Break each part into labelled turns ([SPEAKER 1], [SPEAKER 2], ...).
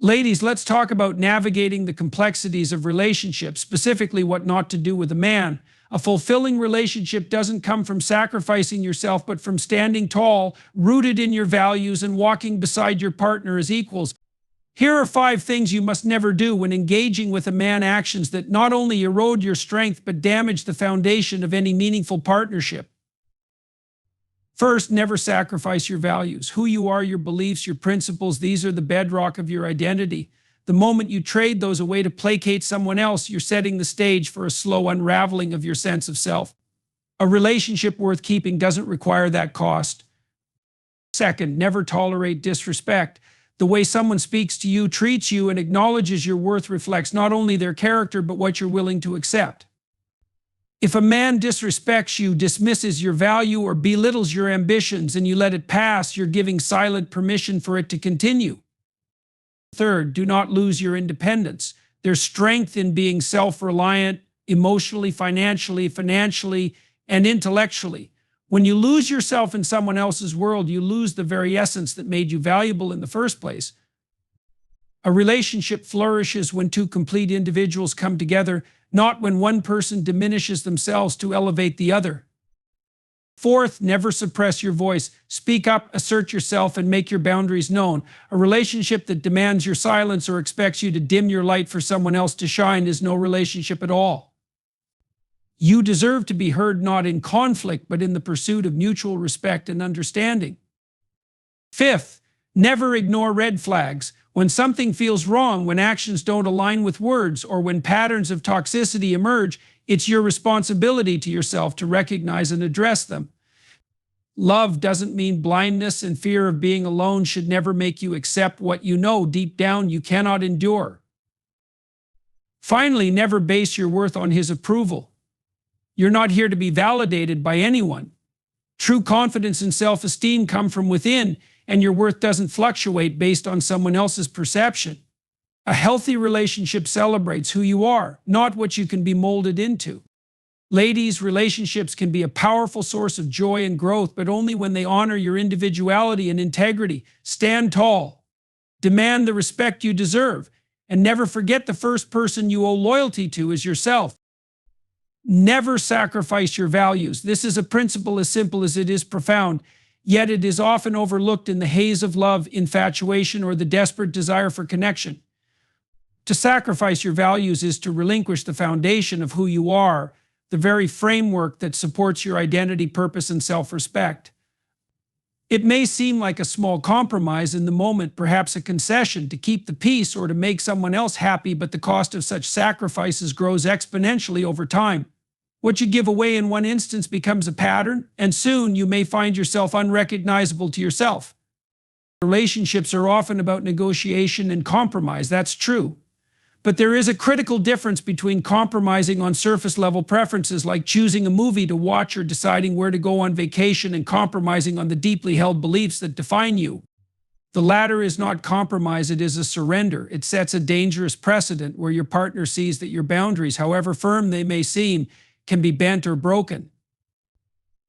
[SPEAKER 1] Ladies, let's talk about navigating the complexities of relationships, specifically what not to do with a man. A fulfilling relationship doesn't come from sacrificing yourself, but from standing tall, rooted in your values, and walking beside your partner as equals. Here are 5 things you must never do when engaging with a man, actions that not only erode your strength but damage the foundation of any meaningful partnership. First, never sacrifice your values. Who you are, your beliefs, your principles, these are the bedrock of your identity. The moment you trade those away to placate someone else, you're setting the stage for a slow unraveling of your sense of self. A relationship worth keeping doesn't require that cost. Second, never tolerate disrespect. The way someone speaks to you, treats you, and acknowledges your worth reflects not only their character, but what you're willing to accept. If a man disrespects you, dismisses your value, or belittles your ambitions, and you let it pass, you're giving silent permission for it to continue. Third, do not lose your independence. There's strength in being self-reliant, emotionally, financially, and intellectually. When you lose yourself in someone else's world, you lose the very essence that made you valuable in the first place. A relationship flourishes when 2 complete individuals come together, not when one person diminishes themselves to elevate the other. Fourth, never suppress your voice. Speak up, assert yourself, and make your boundaries known. A relationship that demands your silence or expects you to dim your light for someone else to shine is no relationship at all. You deserve to be heard not in conflict, but in the pursuit of mutual respect and understanding. Fifth, never ignore red flags. When something feels wrong, when actions don't align with words, or when patterns of toxicity emerge, it's your responsibility to yourself to recognize and address them. Love doesn't mean blindness, and fear of being alone should never make you accept what you know deep down you cannot endure. Finally, never base your worth on his approval. You're not here to be validated by anyone. True confidence and self-esteem come from within, and your worth doesn't fluctuate based on someone else's perception. A healthy relationship celebrates who you are, not what you can be molded into. Ladies, relationships can be a powerful source of joy and growth, but only when they honor your individuality and integrity. Stand tall. Demand the respect you deserve, and never forget the first person you owe loyalty to is yourself. Never sacrifice your values. This is a principle as simple as it is profound, yet it is often overlooked in the haze of love, infatuation, or the desperate desire for connection. To sacrifice your values is to relinquish the foundation of who you are, the very framework that supports your identity, purpose, and self-respect. It may seem like a small compromise in the moment, perhaps a concession to keep the peace or to make someone else happy, but the cost of such sacrifices grows exponentially over time. What you give away in one instance becomes a pattern, and soon you may find yourself unrecognizable to yourself. Relationships are often about negotiation and compromise, that's true. But there is a critical difference between compromising on surface-level preferences like choosing a movie to watch or deciding where to go on vacation, and compromising on the deeply held beliefs that define you. The latter is not compromise, it is a surrender. It sets a dangerous precedent where your partner sees that your boundaries, however firm they may seem, can be bent or broken.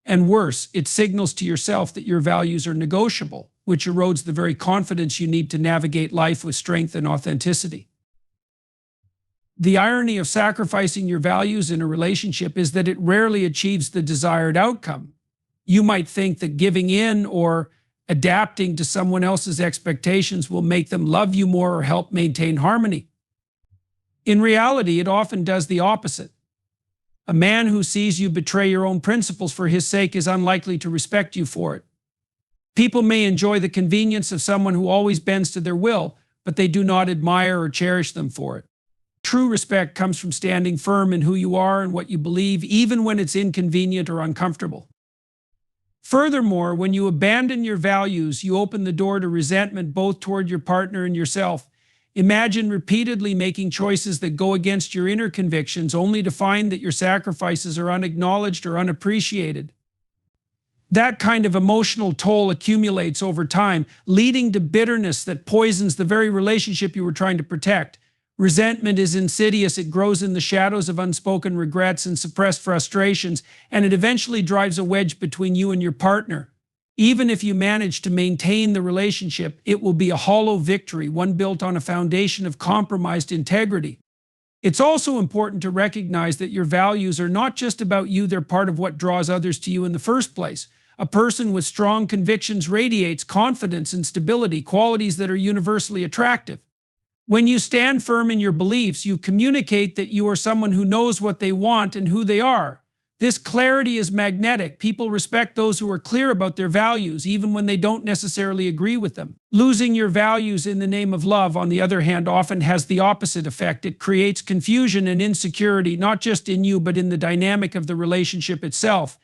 [SPEAKER 1] And worse, it signals to yourself that your values are negotiable, which erodes the very confidence you need to navigate life with strength and authenticity. The irony of sacrificing your values in a relationship is that it rarely achieves the desired outcome. You might think that giving in or adapting to someone else's expectations will make them love you more or help maintain harmony. In reality, it often does the opposite. A man who sees you betray your own principles for his sake is unlikely to respect you for it. People may enjoy the convenience of someone who always bends to their will, but they do not admire or cherish them for it. True respect comes from standing firm in who you are and what you believe, even when it's inconvenient or uncomfortable. Furthermore, when you abandon your values, you open the door to resentment both toward your partner and yourself. Imagine repeatedly making choices that go against your inner convictions, only to find that your sacrifices are unacknowledged or unappreciated. That kind of emotional toll accumulates over time, leading to bitterness that poisons the very relationship you were trying to protect. Resentment is insidious. It grows in the shadows of unspoken regrets and suppressed frustrations, and it eventually drives a wedge between you and your partner. Even if you manage to maintain the relationship, it will be a hollow victory, one built on a foundation of compromised integrity. It's also important to recognize that your values are not just about you, they're part of what draws others to you in the first place. A person with strong convictions radiates confidence and stability, qualities that are universally attractive. When you stand firm in your beliefs, you communicate that you are someone who knows what they want and who they are. This clarity is magnetic. People respect those who are clear about their values, even when they don't necessarily agree with them. Losing your values in the name of love, on the other hand, often has the opposite effect. It creates confusion and insecurity, not just in you, but in the dynamic of the relationship itself.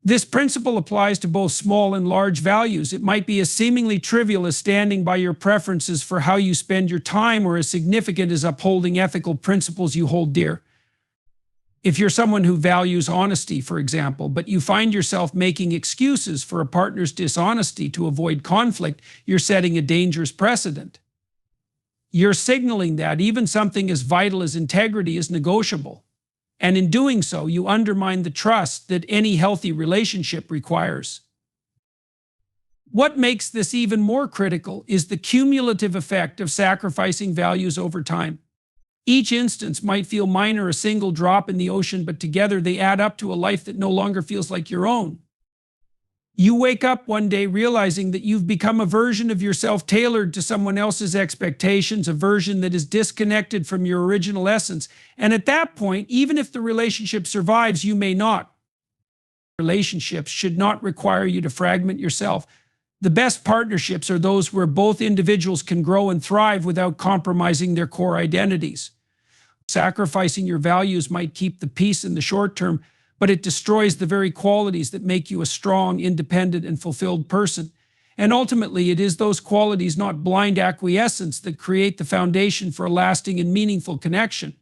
[SPEAKER 1] This principle applies to both small and large values. It might be as seemingly trivial as standing by your preferences for how you spend your time, or as significant as upholding ethical principles you hold dear. If you're someone who values honesty, for example, but you find yourself making excuses for a partner's dishonesty to avoid conflict, you're setting a dangerous precedent. You're signaling that even something as vital as integrity is negotiable. And in doing so, you undermine the trust that any healthy relationship requires. What makes this even more critical is the cumulative effect of sacrificing values over time. Each instance might feel minor, a single drop in the ocean, but together they add up to a life that no longer feels like your own. You wake up one day realizing that you've become a version of yourself tailored to someone else's expectations, a version that is disconnected from your original essence. And at that point, even if the relationship survives, you may not. Relationships should not require you to fragment yourself. The best partnerships are those where both individuals can grow and thrive without compromising their core identities. Sacrificing your values might keep the peace in the short term, but it destroys the very qualities that make you a strong, independent, and fulfilled person. And ultimately, it is those qualities, not blind acquiescence, that create the foundation for a lasting and meaningful connection.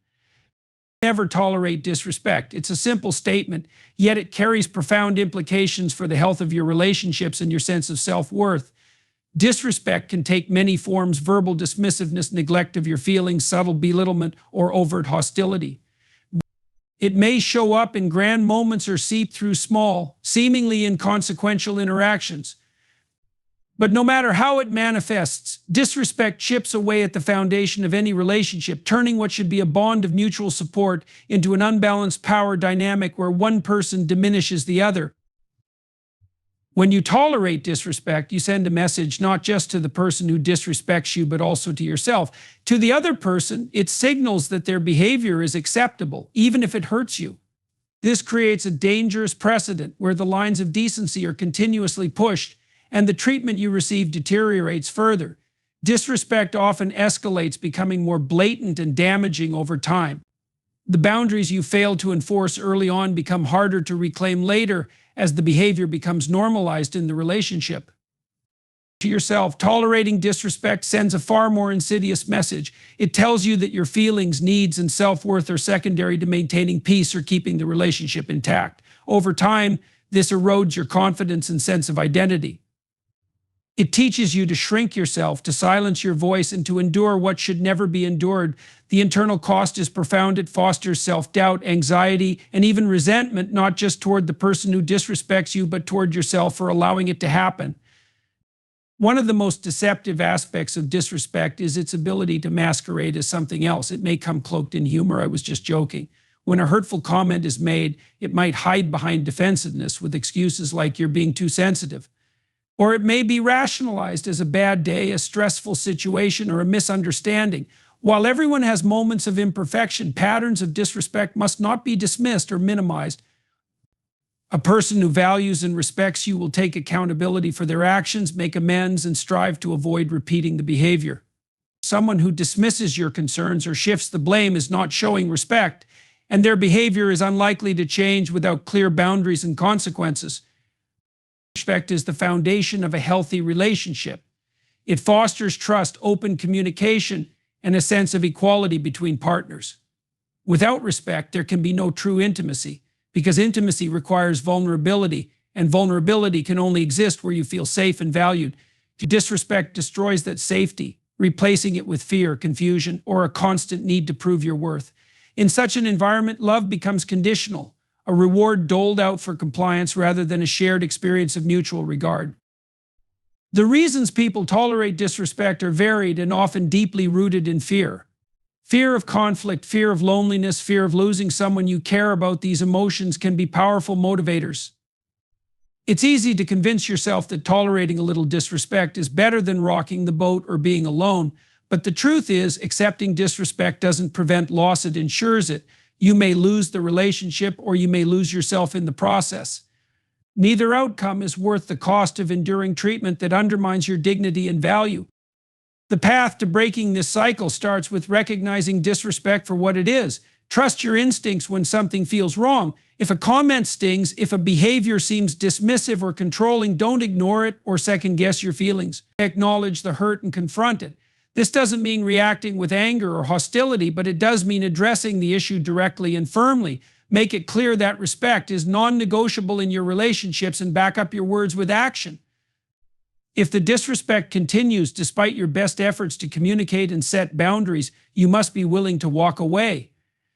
[SPEAKER 1] Never tolerate disrespect. It's a simple statement, yet it carries profound implications for the health of your relationships and your sense of self-worth. Disrespect can take many forms: verbal dismissiveness, neglect of your feelings, subtle belittlement, or overt hostility. It may show up in grand moments or seep through small, seemingly inconsequential interactions. But no matter how it manifests, disrespect chips away at the foundation of any relationship, turning what should be a bond of mutual support into an unbalanced power dynamic where one person diminishes the other. When you tolerate disrespect, you send a message not just to the person who disrespects you, but also to yourself. To the other person, it signals that their behavior is acceptable, even if it hurts you. This creates a dangerous precedent where the lines of decency are continuously pushed, and the treatment you receive deteriorates further. Disrespect often escalates, becoming more blatant and damaging over time. The boundaries you failed to enforce early on become harder to reclaim later as the behavior becomes normalized in the relationship. To yourself, tolerating disrespect sends a far more insidious message. It tells you that your feelings, needs, and self-worth are secondary to maintaining peace or keeping the relationship intact. Over time, this erodes your confidence and sense of identity. It teaches you to shrink yourself, to silence your voice, and to endure what should never be endured. The internal cost is profound. It fosters self-doubt, anxiety, and even resentment, not just toward the person who disrespects you, but toward yourself for allowing it to happen. One of the most deceptive aspects of disrespect is its ability to masquerade as something else. It may come cloaked in humor. I was just joking. When a hurtful comment is made, it might hide behind defensiveness with excuses like "you're being too sensitive." Or it may be rationalized as a bad day, a stressful situation, or a misunderstanding. While everyone has moments of imperfection, patterns of disrespect must not be dismissed or minimized. A person who values and respects you will take accountability for their actions, make amends, and strive to avoid repeating the behavior. Someone who dismisses your concerns or shifts the blame is not showing respect, and their behavior is unlikely to change without clear boundaries and consequences. Respect is the foundation of a healthy relationship. It fosters trust, open communication, and a sense of equality between partners. Without respect, there can be no true intimacy, because intimacy requires vulnerability, and vulnerability can only exist where you feel safe and valued. Disrespect destroys that safety, replacing it with fear, confusion, or a constant need to prove your worth. In such an environment, love becomes conditional. a reward doled out for compliance rather than a shared experience of mutual regard. The reasons people tolerate disrespect are varied and often deeply rooted in fear. Fear of conflict, fear of loneliness, fear of losing someone you care about. These emotions can be powerful motivators. It's easy to convince yourself that tolerating a little disrespect is better than rocking the boat or being alone, but the truth is, accepting disrespect doesn't prevent loss, it ensures it. You may lose the relationship or you may lose yourself in the process. Neither outcome is worth the cost of enduring treatment that undermines your dignity and value. The path to breaking this cycle starts with recognizing disrespect for what it is. Trust your instincts when something feels wrong. If a comment stings, if a behavior seems dismissive or controlling, don't ignore it or second-guess your feelings. Acknowledge the hurt and confront it. This doesn't mean reacting with anger or hostility, but it does mean addressing the issue directly and firmly. Make it clear that respect is non-negotiable in your relationships and back up your words with action. If the disrespect continues despite your best efforts to communicate and set boundaries, you must be willing to walk away.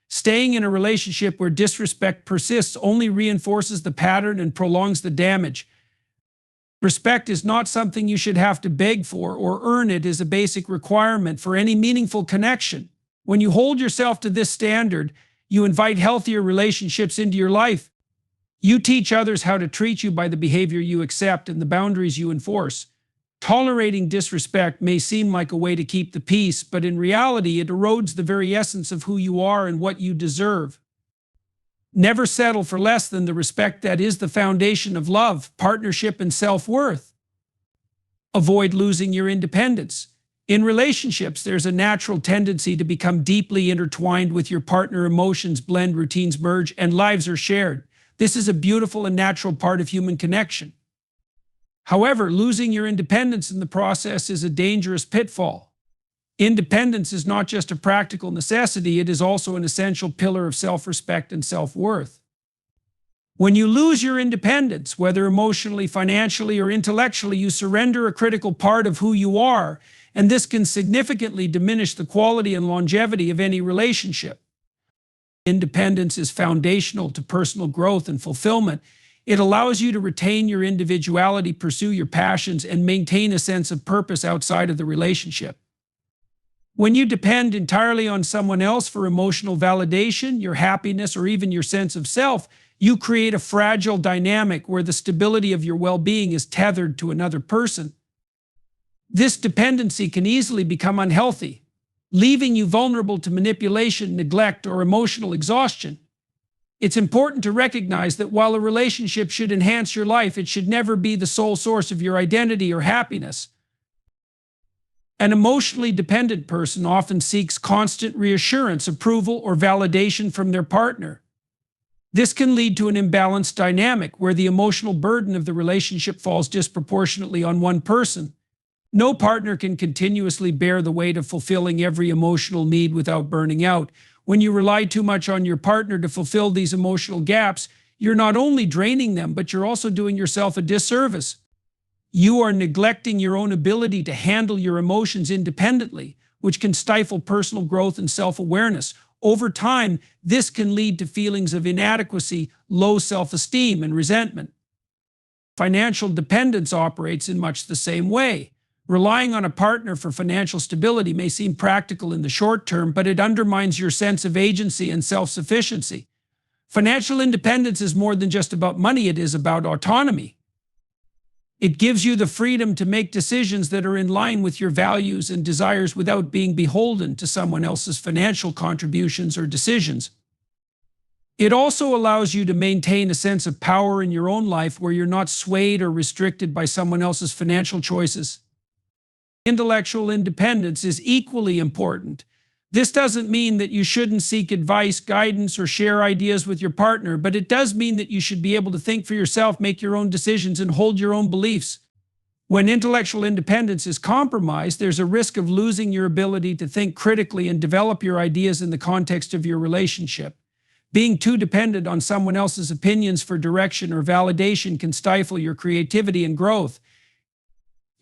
[SPEAKER 1] Staying in a relationship where disrespect persists only reinforces the pattern and prolongs the damage. Respect is not something you should have to beg for or earn. It is a basic requirement for any meaningful connection. When you hold yourself to this standard, you invite healthier relationships into your life. You teach others how to treat you by the behavior you accept and the boundaries you enforce. Tolerating disrespect may seem like a way to keep the peace, but in reality, it erodes the very essence of who you are and what you deserve. Never settle for less than the respect that is the foundation of love, partnership, and self-worth. Avoid losing your independence. In relationships, there's a natural tendency to become deeply intertwined with your partner. Emotions blend, routines merge, and lives are shared. This is a beautiful and natural part of human connection. However, losing your independence in the process is a dangerous pitfall. Independence is not just a practical necessity, it is also an essential pillar of self-respect and self-worth. When you lose your independence, whether emotionally, financially, or intellectually, you surrender a critical part of who you are, and this can significantly diminish the quality and longevity of any relationship. Independence is foundational to personal growth and fulfillment. It allows you to retain your individuality, pursue your passions, and maintain a sense of purpose outside of the relationship. When you depend entirely on someone else for emotional validation, your happiness, or even your sense of self, you create a fragile dynamic where the stability of your well-being is tethered to another person. This dependency can easily become unhealthy, leaving you vulnerable to manipulation, neglect, or emotional exhaustion. It's important to recognize that while a relationship should enhance your life, it should never be the sole source of your identity or happiness. An emotionally dependent person often seeks constant reassurance, approval, or validation from their partner. This can lead to an imbalanced dynamic where the emotional burden of the relationship falls disproportionately on one person. No partner can continuously bear the weight of fulfilling every emotional need without burning out. When you rely too much on your partner to fulfill these emotional gaps, you're not only draining them, but you're also doing yourself a disservice. You are neglecting your own ability to handle your emotions independently, which can stifle personal growth and self-awareness. Over time, this can lead to feelings of inadequacy, low self-esteem, and resentment. Financial dependence operates in much the same way. Relying on a partner for financial stability may seem practical in the short term, but it undermines your sense of agency and self-sufficiency. Financial independence is more than just about money, it is about autonomy. It gives you the freedom to make decisions that are in line with your values and desires without being beholden to someone else's financial contributions or decisions. It also allows you to maintain a sense of power in your own life where you're not swayed or restricted by someone else's financial choices. Intellectual independence is equally important. This doesn't mean that you shouldn't seek advice, guidance, or share ideas with your partner, but it does mean that you should be able to think for yourself, make your own decisions, and hold your own beliefs. When intellectual independence is compromised, there's a risk of losing your ability to think critically and develop your ideas in the context of your relationship. Being too dependent on someone else's opinions for direction or validation can stifle your creativity and growth.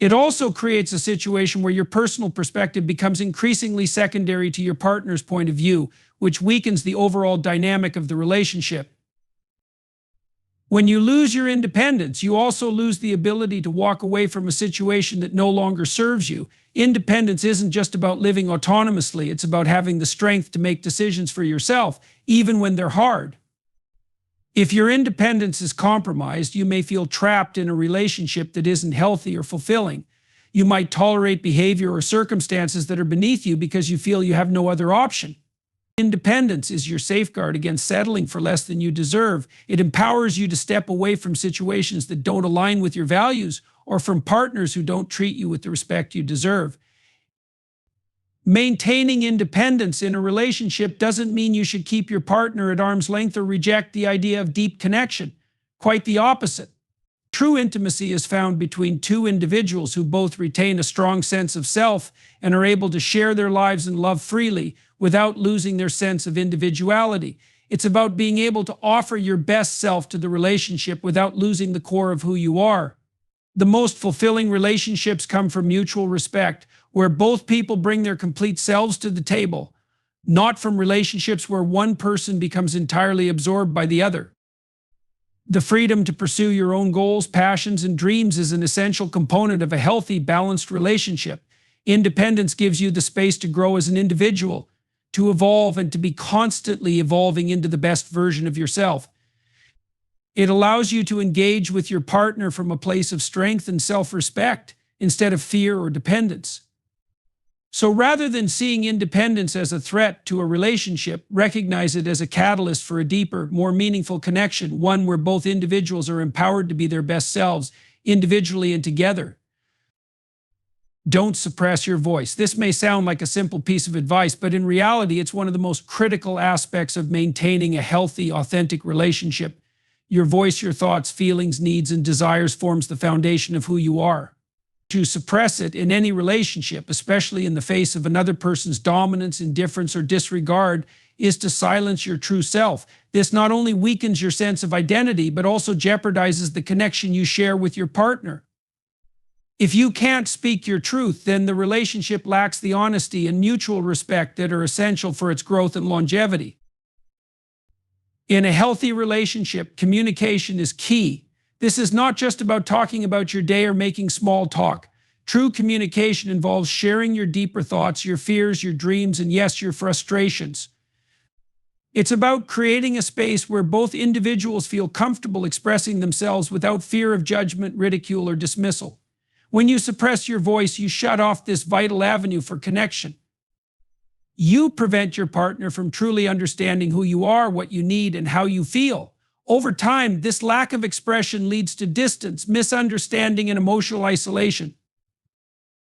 [SPEAKER 1] It also creates a situation where your personal perspective becomes increasingly secondary to your partner's point of view, which weakens the overall dynamic of the relationship. When you lose your independence, you also lose the ability to walk away from a situation that no longer serves you. Independence isn't just about living autonomously, it's about having the strength to make decisions for yourself, even when they're hard. If your independence is compromised, you may feel trapped in a relationship that isn't healthy or fulfilling. You might tolerate behavior or circumstances that are beneath you because you feel you have no other option. Independence is your safeguard against settling for less than you deserve. It empowers you to step away from situations that don't align with your values or from partners who don't treat you with the respect you deserve. Maintaining independence in a relationship doesn't mean you should keep your partner at arm's length or reject the idea of deep connection. Quite the opposite. True intimacy is found between two individuals who both retain a strong sense of self and are able to share their lives and love freely without losing their sense of individuality. It's about being able to offer your best self to the relationship without losing the core of who you are. The most fulfilling relationships come from mutual respect, where both people bring their complete selves to the table, not from relationships where one person becomes entirely absorbed by the other. The freedom to pursue your own goals, passions, and dreams is an essential component of a healthy, balanced relationship. Independence gives you the space to grow as an individual, to evolve, and to be constantly evolving into the best version of yourself. It allows you to engage with your partner from a place of strength and self-respect instead of fear or dependence. So rather than seeing independence as a threat to a relationship, recognize it as a catalyst for a deeper, more meaningful connection, one where both individuals are empowered to be their best selves, individually and together. Don't suppress your voice. This may sound like a simple piece of advice, but in reality, it's one of the most critical aspects of maintaining a healthy, authentic relationship. Your voice, your thoughts, feelings, needs, and desires forms the foundation of who you are. To suppress it in any relationship, especially in the face of another person's dominance, indifference, or disregard, is to silence your true self. This not only weakens your sense of identity, but also jeopardizes the connection you share with your partner. If you can't speak your truth, then the relationship lacks the honesty and mutual respect that are essential for its growth and longevity. In a healthy relationship, communication is key. This is not just about talking about your day or making small talk. True communication involves sharing your deeper thoughts, your fears, your dreams, and yes, your frustrations. It's about creating a space where both individuals feel comfortable expressing themselves without fear of judgment, ridicule, or dismissal. When you suppress your voice, you shut off this vital avenue for connection. You prevent your partner from truly understanding who you are, what you need, and how you feel. Over time, this lack of expression leads to distance, misunderstanding, and emotional isolation.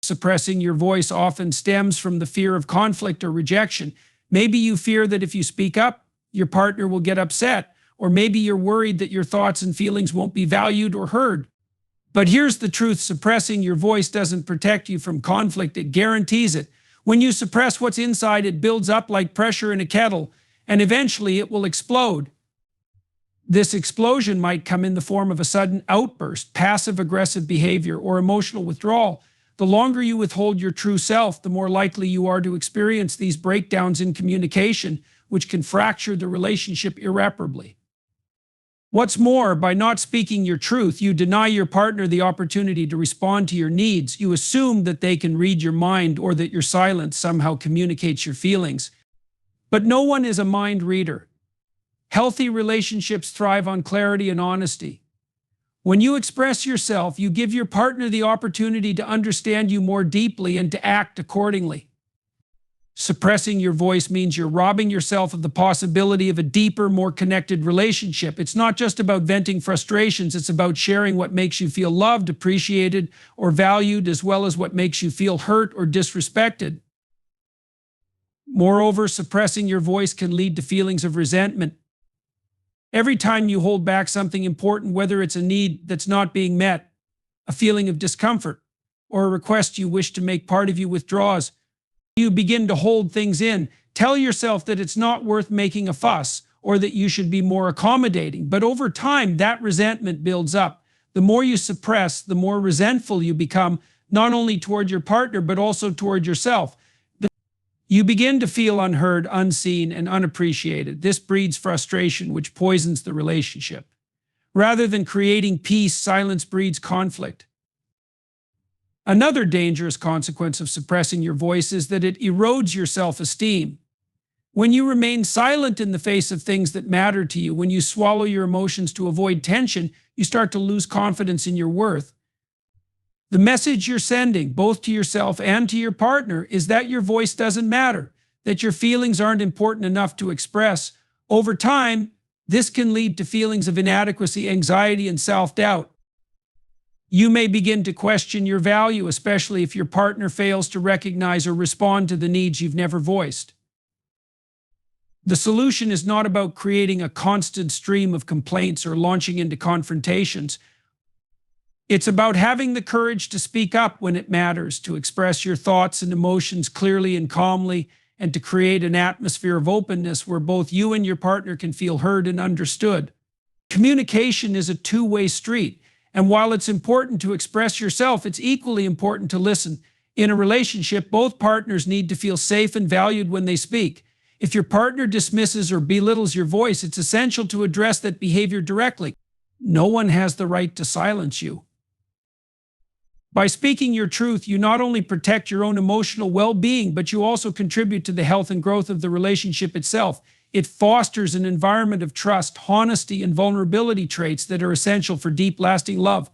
[SPEAKER 1] Suppressing your voice often stems from the fear of conflict or rejection. Maybe you fear that if you speak up, your partner will get upset, or maybe you're worried that your thoughts and feelings won't be valued or heard. But here's the truth: suppressing your voice doesn't protect you from conflict, it guarantees it. When you suppress what's inside, it builds up like pressure in a kettle, and eventually it will explode. This explosion might come in the form of a sudden outburst, passive-aggressive behavior, or emotional withdrawal. The longer you withhold your true self, the more likely you are to experience these breakdowns in communication, which can fracture the relationship irreparably. What's more, by not speaking your truth, you deny your partner the opportunity to respond to your needs. You assume that they can read your mind or that your silence somehow communicates your feelings. But no one is a mind reader. Healthy relationships thrive on clarity and honesty. When you express yourself, you give your partner the opportunity to understand you more deeply and to act accordingly. Suppressing your voice means you're robbing yourself of the possibility of a deeper, more connected relationship. It's not just about venting frustrations, it's about sharing what makes you feel loved, appreciated, or valued, as well as what makes you feel hurt or disrespected. Moreover, suppressing your voice can lead to feelings of resentment. Every time you hold back something important, whether it's a need that's not being met, a feeling of discomfort, or a request you wish to make part of you withdraws, you begin to hold things in. Tell yourself that it's not worth making a fuss or that you should be more accommodating. But over time, that resentment builds up. The more you suppress, the more resentful you become, not only toward your partner, but also toward yourself. You begin to feel unheard, unseen, and unappreciated. This breeds frustration, which poisons the relationship. Rather than creating peace, silence breeds conflict. Another dangerous consequence of suppressing your voice is that it erodes your self-esteem. When you remain silent in the face of things that matter to you, when you swallow your emotions to avoid tension, you start to lose confidence in your worth. The message you're sending, both to yourself and to your partner, is that your voice doesn't matter, that your feelings aren't important enough to express. Over time, this can lead to feelings of inadequacy, anxiety, and self-doubt. You may begin to question your value, especially if your partner fails to recognize or respond to the needs you've never voiced. The solution is not about creating a constant stream of complaints or launching into confrontations. It's about having the courage to speak up when it matters, to express your thoughts and emotions clearly and calmly, and to create an atmosphere of openness where both you and your partner can feel heard and understood. Communication is a two-way street, and while it's important to express yourself, it's equally important to listen. In a relationship, both partners need to feel safe and valued when they speak. If your partner dismisses or belittles your voice, it's essential to address that behavior directly. No one has the right to silence you. By speaking your truth, you not only protect your own emotional well-being, but you also contribute to the health and growth of the relationship itself. It fosters an environment of trust, honesty, and vulnerability, traits that are essential for deep, lasting love.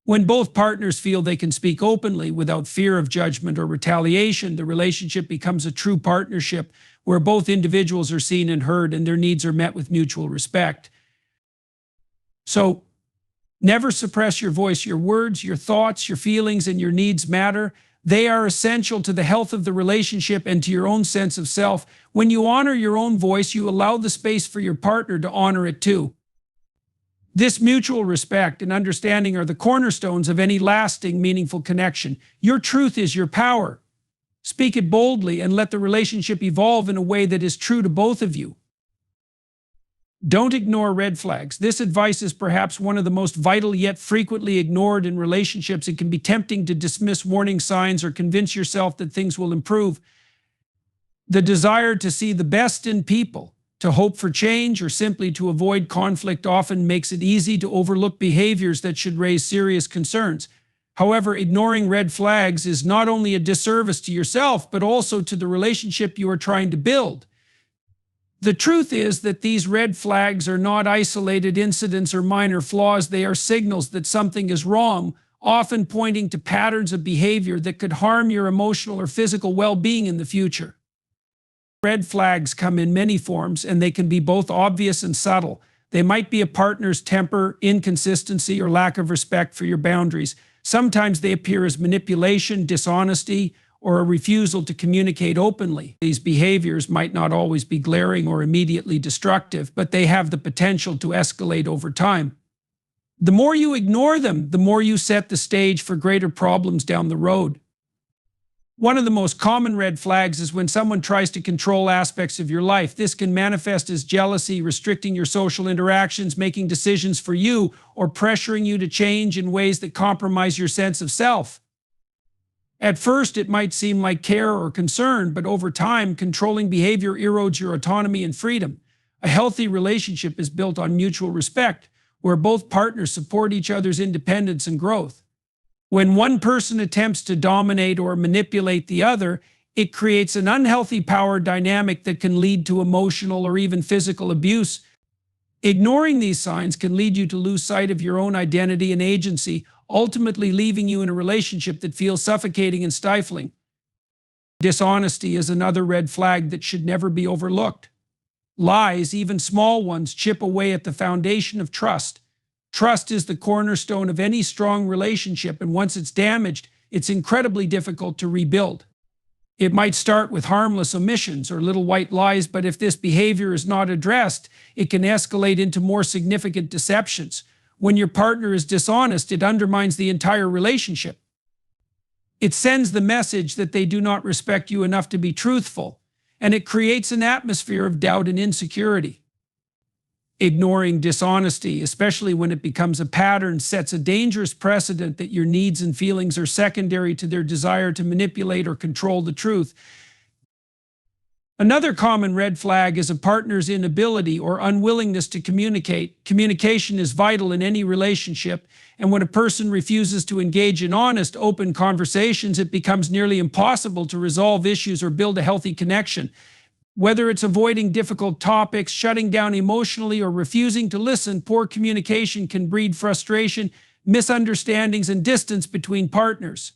[SPEAKER 1] When both partners feel they can speak openly without fear of judgment or retaliation, the relationship becomes a true partnership where both individuals are seen and heard and their needs are met with mutual respect. So, never suppress your voice. Your words, your thoughts, your feelings, and your needs matter. They are essential to the health of the relationship and to your own sense of self. When you honor your own voice, you allow the space for your partner to honor it too. This mutual respect and understanding are the cornerstones of any lasting, meaningful connection. Your truth is your power. Speak it boldly and let the relationship evolve in a way that is true to both of you. Don't ignore red flags. This advice is perhaps one of the most vital yet frequently ignored in relationships. It can be tempting to dismiss warning signs or convince yourself that things will improve. The desire to see the best in people, to hope for change, or simply to avoid conflict often makes it easy to overlook behaviors that should raise serious concerns. However, ignoring red flags is not only a disservice to yourself, but also to the relationship you are trying to build. The truth is that these red flags are not isolated incidents or minor flaws. They are signals that something is wrong, often pointing to patterns of behavior that could harm your emotional or physical well-being in the future. Red flags come in many forms, and they can be both obvious and subtle. They might be a partner's temper, inconsistency, or lack of respect for your boundaries. Sometimes they appear as manipulation, dishonesty, or a refusal to communicate openly. These behaviors might not always be glaring or immediately destructive, but they have the potential to escalate over time. The more you ignore them, the more you set the stage for greater problems down the road. One of the most common red flags is when someone tries to control aspects of your life. This can manifest as jealousy, restricting your social interactions, making decisions for you, or pressuring you to change in ways that compromise your sense of self. At first, it might seem like care or concern, but over time, controlling behavior erodes your autonomy and freedom. A healthy relationship is built on mutual respect, where both partners support each other's independence and growth. When one person attempts to dominate or manipulate the other, it creates an unhealthy power dynamic that can lead to emotional or even physical abuse. Ignoring these signs can lead you to lose sight of your own identity and agency, ultimately leaving you in a relationship that feels suffocating and stifling. Dishonesty is another red flag that should never be overlooked. Lies, even small ones, chip away at the foundation of trust. Trust is the cornerstone of any strong relationship, and once it's damaged, it's incredibly difficult to rebuild. It might start with harmless omissions or little white lies, but if this behavior is not addressed, it can escalate into more significant deceptions. When your partner is dishonest, it undermines the entire relationship. It sends the message that they do not respect you enough to be truthful, and it creates an atmosphere of doubt and insecurity. Ignoring dishonesty, especially when it becomes a pattern, sets a dangerous precedent that your needs and feelings are secondary to their desire to manipulate or control the truth. Another common red flag is a partner's inability or unwillingness to communicate. Communication is vital in any relationship, and when a person refuses to engage in honest, open conversations, it becomes nearly impossible to resolve issues or build a healthy connection. Whether it's avoiding difficult topics, shutting down emotionally, or refusing to listen, poor communication can breed frustration, misunderstandings, and distance between partners.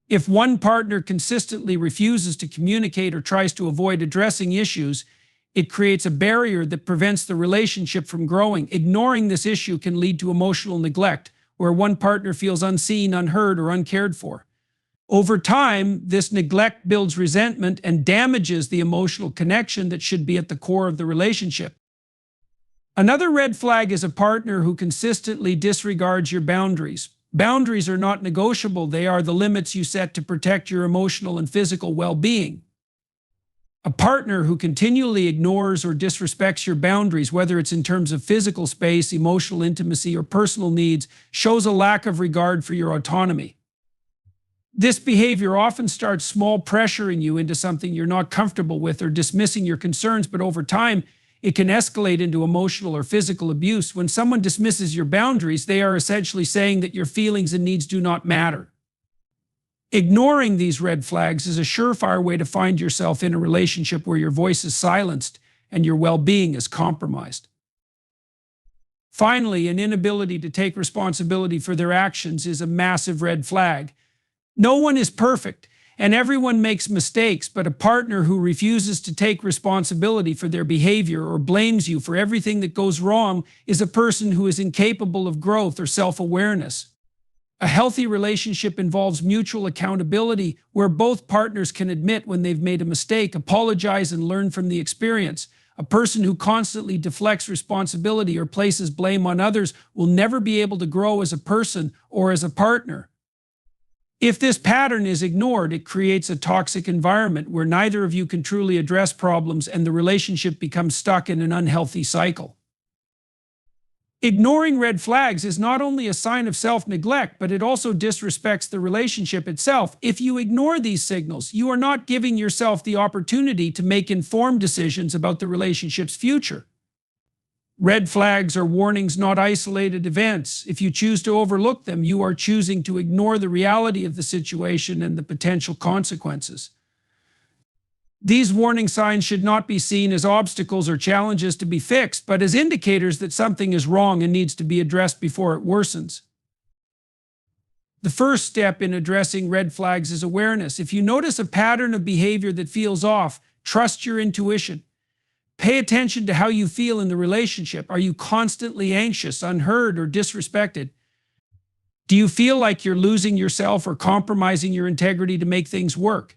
[SPEAKER 1] If one partner consistently refuses to communicate or tries to avoid addressing issues, it creates a barrier that prevents the relationship from growing. Ignoring this issue can lead to emotional neglect, where one partner feels unseen, unheard, or uncared for. Over time, this neglect builds resentment and damages the emotional connection that should be at the core of the relationship. Another red flag is a partner who consistently disregards your boundaries. Boundaries are not negotiable. They are the limits you set to protect your emotional and physical well-being. A partner who continually ignores or disrespects your boundaries, whether it's in terms of physical space, emotional intimacy, or personal needs, shows a lack of regard for your autonomy. This behavior often starts small, pressuring you into something you're not comfortable with or dismissing your concerns, but over time, it can escalate into emotional or physical abuse. When someone dismisses your boundaries, they are essentially saying that your feelings and needs do not matter. Ignoring these red flags is a surefire way to find yourself in a relationship where your voice is silenced and your well-being is compromised. Finally, an inability to take responsibility for their actions is a massive red flag. No one is perfect, and everyone makes mistakes, but a partner who refuses to take responsibility for their behavior or blames you for everything that goes wrong is a person who is incapable of growth or self-awareness. A healthy relationship involves mutual accountability, where both partners can admit when they've made a mistake, apologize, and learn from the experience. A person who constantly deflects responsibility or places blame on others will never be able to grow as a person or as a partner. If this pattern is ignored, it creates a toxic environment where neither of you can truly address problems, and the relationship becomes stuck in an unhealthy cycle. Ignoring red flags is not only a sign of self-neglect, but it also disrespects the relationship itself. If you ignore these signals, you are not giving yourself the opportunity to make informed decisions about the relationship's future. Red flags are warnings, not isolated events. If you choose to overlook them, you are choosing to ignore the reality of the situation and the potential consequences. These warning signs should not be seen as obstacles or challenges to be fixed, but as indicators that something is wrong and needs to be addressed before it worsens. The first step in addressing red flags is awareness. If you notice a pattern of behavior that feels off, trust your intuition. Pay attention to how you feel in the relationship. Are you constantly anxious, unheard, or disrespected? Do you feel like you're losing yourself or compromising your integrity to make things work?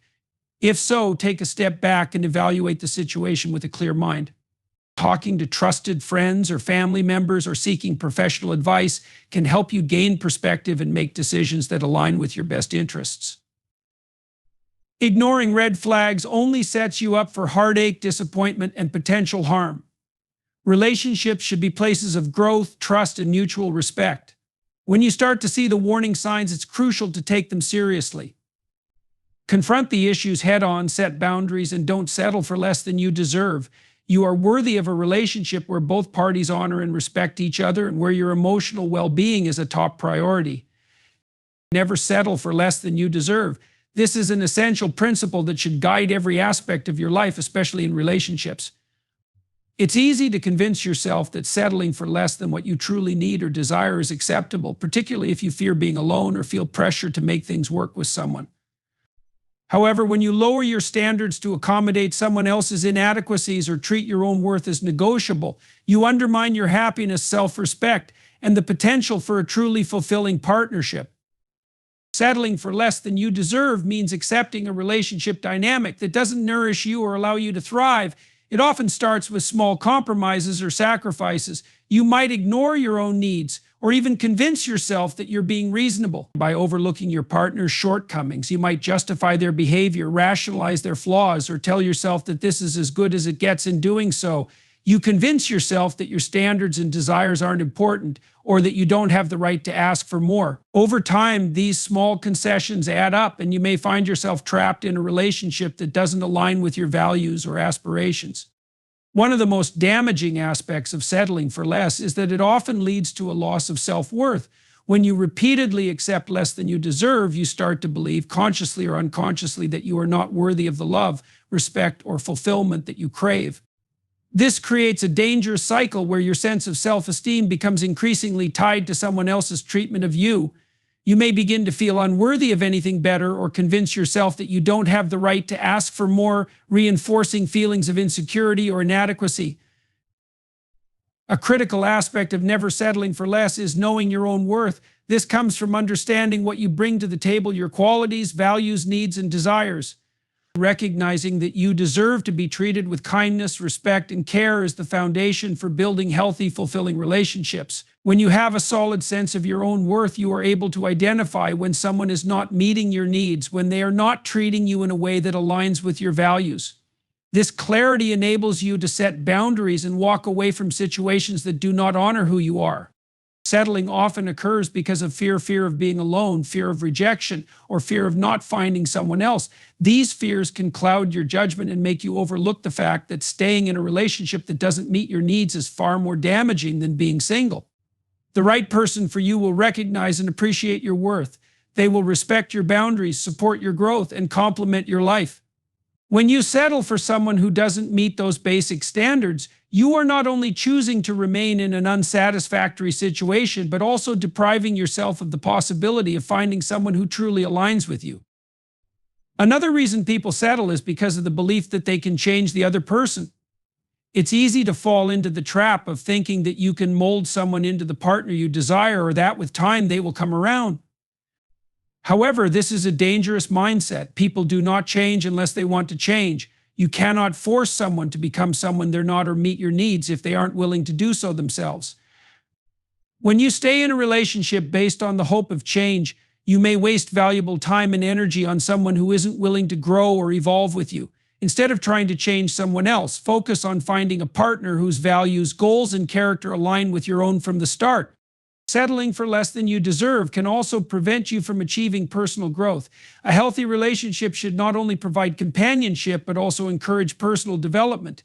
[SPEAKER 1] If so, take a step back and evaluate the situation with a clear mind. Talking to trusted friends or family members or seeking professional advice can help you gain perspective and make decisions that align with your best interests. Ignoring red flags only sets you up for heartache, disappointment, and potential harm. Relationships should be places of growth, trust, and mutual respect. When you start to see the warning signs, it's crucial to take them seriously. Confront the issues head-on, set boundaries, and don't settle for less than you deserve. You are worthy of a relationship where both parties honor and respect each other and where your emotional well-being is a top priority. Never settle for less than you deserve. This is an essential principle that should guide every aspect of your life, especially in relationships. It's easy to convince yourself that settling for less than what you truly need or desire is acceptable, particularly if you fear being alone or feel pressure to make things work with someone. However, when you lower your standards to accommodate someone else's inadequacies or treat your own worth as negotiable, you undermine your happiness, self-respect, and the potential for a truly fulfilling partnership. Settling for less than you deserve means accepting a relationship dynamic that doesn't nourish you or allow you to thrive. It often starts with small compromises or sacrifices. You might ignore your own needs or even convince yourself that you're being reasonable. By overlooking your partner's shortcomings, you might justify their behavior, rationalize their flaws, or tell yourself that this is as good as it gets. In doing so, You convince yourself that your standards and desires aren't important, or that you don't have the right to ask for more. Over time, these small concessions add up, and you may find yourself trapped in a relationship that doesn't align with your values or aspirations. One of the most damaging aspects of settling for less is that it often leads to a loss of self-worth. When you repeatedly accept less than you deserve, you start to believe, consciously or unconsciously, that you are not worthy of the love, respect, or fulfillment that you crave. This creates a dangerous cycle where your sense of self-esteem becomes increasingly tied to someone else's treatment of you. You may begin to feel unworthy of anything better, or convince yourself that you don't have the right to ask for more, reinforcing feelings of insecurity or inadequacy. A critical aspect of never settling for less is knowing your own worth. This comes from understanding what you bring to the table, your qualities, values, needs, and desires. Recognizing that you deserve to be treated with kindness, respect, and care is the foundation for building healthy, fulfilling relationships. When you have a solid sense of your own worth, you are able to identify when someone is not meeting your needs, when they are not treating you in a way that aligns with your values. This clarity enables you to set boundaries and walk away from situations that do not honor who you are. Settling often occurs because of fear of being alone, fear of rejection, or fear of not finding someone else. These fears can cloud your judgment and make you overlook the fact that staying in a relationship that doesn't meet your needs is far more damaging than being single. The right person for you will recognize and appreciate your worth. They will respect your boundaries, support your growth, and complement your life. When you settle for someone who doesn't meet those basic standards, you are not only choosing to remain in an unsatisfactory situation, but also depriving yourself of the possibility of finding someone who truly aligns with you. Another reason people settle is because of the belief that they can change the other person. It's easy to fall into the trap of thinking that you can mold someone into the partner you desire, or that with time they will come around. However, this is a dangerous mindset. People do not change unless they want to change. You cannot force someone to become someone they're not or meet your needs if they aren't willing to do so themselves. When you stay in a relationship based on the hope of change, you may waste valuable time and energy on someone who isn't willing to grow or evolve with you. Instead of trying to change someone else, focus on finding a partner whose values, goals, and character align with your own from the start. Settling for less than you deserve can also prevent you from achieving personal growth. A healthy relationship should not only provide companionship, but also encourage personal development.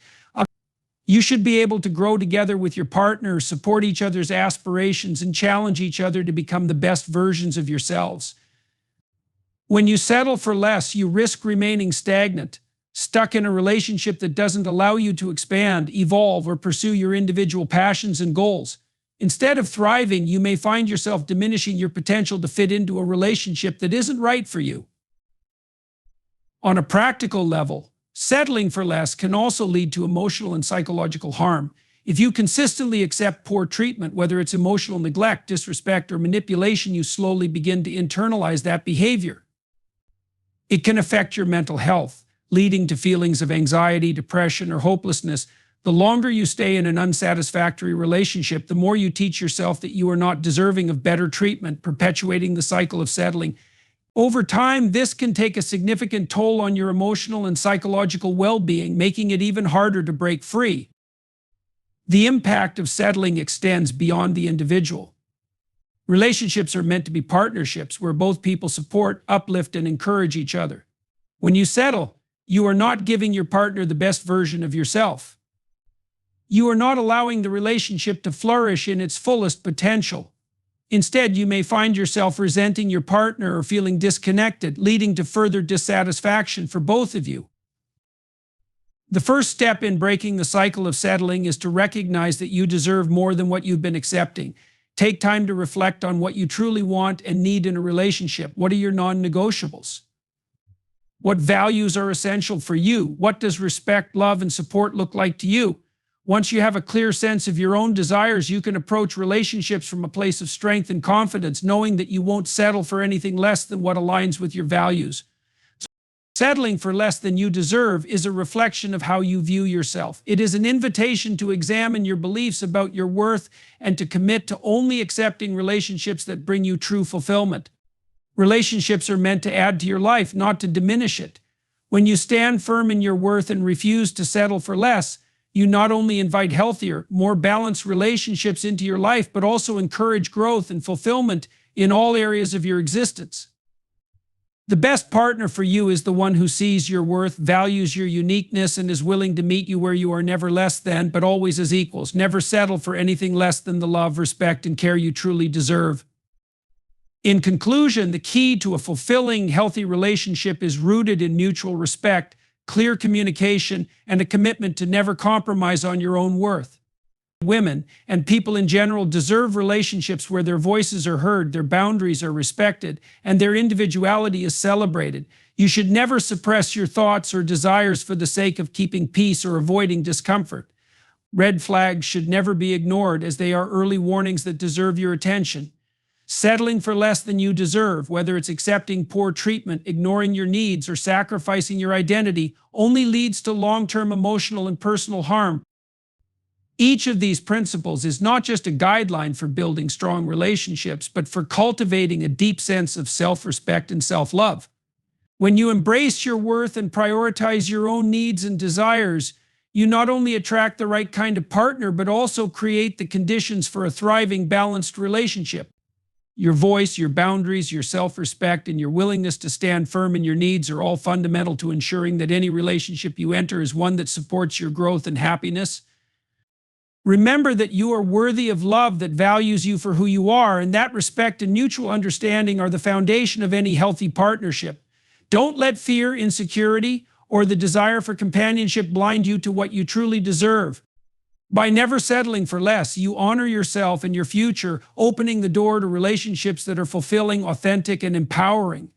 [SPEAKER 1] You should be able to grow together with your partner, support each other's aspirations, and challenge each other to become the best versions of yourselves. When you settle for less, you risk remaining stagnant, stuck in a relationship that doesn't allow you to expand, evolve, or pursue your individual passions and goals. Instead of thriving, you may find yourself diminishing your potential to fit into a relationship that isn't right for you. On a practical level, settling for less can also lead to emotional and psychological harm. If you consistently accept poor treatment, whether it's emotional neglect, disrespect, or manipulation, you slowly begin to internalize that behavior. It can affect your mental health, leading to feelings of anxiety, depression, or hopelessness. The longer you stay in an unsatisfactory relationship, the more you teach yourself that you are not deserving of better treatment, perpetuating the cycle of settling. Over time, this can take a significant toll on your emotional and psychological well-being, making it even harder to break free. The impact of settling extends beyond the individual. Relationships are meant to be partnerships where both people support, uplift, and encourage each other. When you settle, you are not giving your partner the best version of yourself. You are not allowing the relationship to flourish in its fullest potential. Instead, you may find yourself resenting your partner or feeling disconnected, leading to further dissatisfaction for both of you. The first step in breaking the cycle of settling is to recognize that you deserve more than what you've been accepting. Take time to reflect on what you truly want and need in a relationship. What are your non-negotiables? What values are essential for you? What does respect, love, and support look like to you? Once you have a clear sense of your own desires, you can approach relationships from a place of strength and confidence, knowing that you won't settle for anything less than what aligns with your values. Settling for less than you deserve is a reflection of how you view yourself. It is an invitation to examine your beliefs about your worth and to commit to only accepting relationships that bring you true fulfillment. Relationships are meant to add to your life, not to diminish it. When you stand firm in your worth and refuse to settle for less, you not only invite healthier, more balanced relationships into your life, but also encourage growth and fulfillment in all areas of your existence. The best partner for you is the one who sees your worth, values your uniqueness, and is willing to meet you where you are, never less than, but always as equals. Never settle for anything less than the love, respect, and care you truly deserve. In conclusion, the key to a fulfilling, healthy relationship is rooted in mutual respect, clear communication, and a commitment to never compromise on your own worth. Women and people in general deserve relationships where their voices are heard, their boundaries are respected, and their individuality is celebrated. You should never suppress your thoughts or desires for the sake of keeping peace or avoiding discomfort. Red flags should never be ignored, as they are early warnings that deserve your attention. Settling for less than you deserve, whether it's accepting poor treatment, ignoring your needs, or sacrificing your identity, only leads to long-term emotional and personal harm. Each of these principles is not just a guideline for building strong relationships, but for cultivating a deep sense of self-respect and self-love. When you embrace your worth and prioritize your own needs and desires, you not only attract the right kind of partner, but also create the conditions for a thriving, balanced relationship. Your voice, your boundaries, your self-respect, and your willingness to stand firm in your needs are all fundamental to ensuring that any relationship you enter is one that supports your growth and happiness. Remember that you are worthy of love that values you for who you are, and that respect and mutual understanding are the foundation of any healthy partnership. Don't let fear, insecurity, or the desire for companionship blind you to what you truly deserve. By never settling for less, you honor yourself and your future, opening the door to relationships that are fulfilling, authentic, and empowering.